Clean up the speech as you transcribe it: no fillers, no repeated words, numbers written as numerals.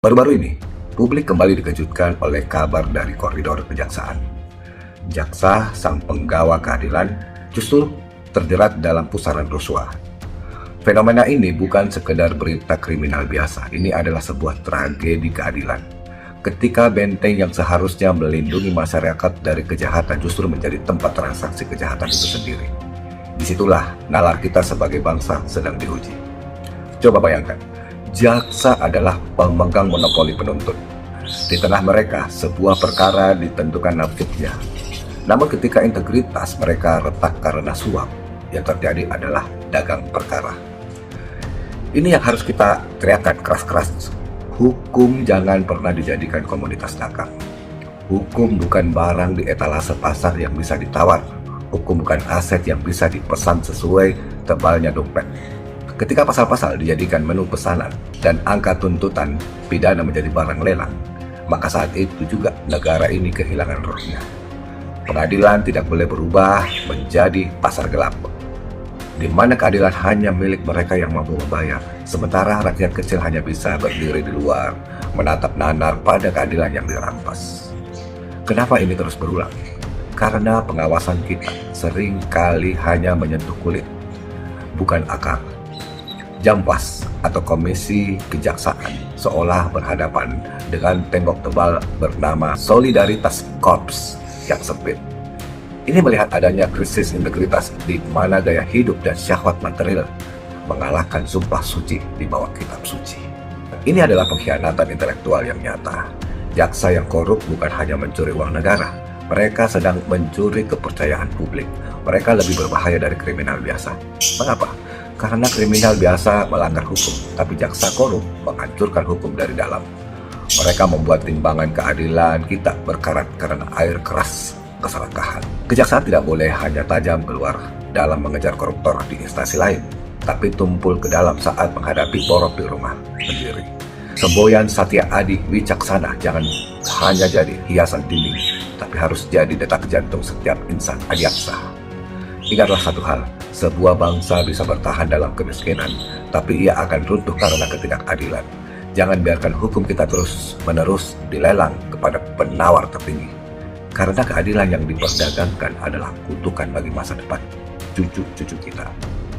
Baru-baru ini, publik kembali dikejutkan oleh kabar dari koridor kejaksaan. Jaksa, sang penggawa keadilan, justru terjerat dalam pusaran rasuah. Fenomena ini bukan sekedar berita kriminal biasa, ini adalah sebuah tragedi keadilan. Ketika benteng yang seharusnya melindungi masyarakat dari kejahatan justru menjadi tempat transaksi kejahatan itu sendiri. Disitulah nalar kita sebagai bangsa sedang diuji. Coba bayangkan, jaksa adalah pemegang monopoli penuntut. Di tengah mereka, sebuah perkara ditentukan nasibnya. Namun ketika integritas mereka retak karena suap, yang terjadi adalah dagang perkara. Ini yang harus kita teriakkan keras-keras. Hukum jangan pernah dijadikan komoditas dagang. Hukum bukan barang di etalase pasar yang bisa ditawar. Hukum bukan aset yang bisa dipesan sesuai tebalnya dompet. Ketika pasal-pasal dijadikan menu pesanan dan angka tuntutan pidana menjadi barang lelang, maka saat itu juga negara ini kehilangan rohnya. Pengadilan tidak boleh berubah menjadi pasar gelap, di mana keadilan hanya milik mereka yang mampu membayar, sementara rakyat kecil hanya bisa berdiri di luar, menatap nanar pada keadilan yang dirampas. Kenapa ini terus berulang? Karena pengawasan kita sering kali hanya menyentuh kulit, bukan akar. Jampas atau Komisi Kejaksaan seolah berhadapan dengan tembok tebal bernama Solidaritas Korps yang sempit. Ini melihat adanya krisis integritas di mana gaya hidup dan syahwat material mengalahkan sumpah suci di bawah kitab suci. Ini adalah pengkhianatan intelektual yang nyata. Jaksa yang korup bukan hanya mencuri uang negara, mereka sedang mencuri kepercayaan publik. Mereka lebih berbahaya dari kriminal biasa. Mengapa? Karena kriminal biasa melanggar hukum, tapi jaksa korup menghancurkan hukum dari dalam. Mereka membuat timbangan keadilan kita berkarat karena air keras keserakahan. Kejaksaan tidak boleh hanya tajam keluar dalam mengejar koruptor di instansi lain, tapi tumpul ke dalam saat menghadapi borok di rumah sendiri. Semboyan Satya Adi Wicaksana jangan hanya jadi hiasan dinding, tapi harus jadi detak jantung setiap insan adiaksa. Ingatlah satu hal, sebuah bangsa bisa bertahan dalam kemiskinan, tapi ia akan runtuh karena ketidakadilan. Jangan biarkan hukum kita terus-menerus dilelang kepada penawar tertinggi. Karena keadilan yang diperdagangkan adalah kutukan bagi masa depan cucu-cucu kita.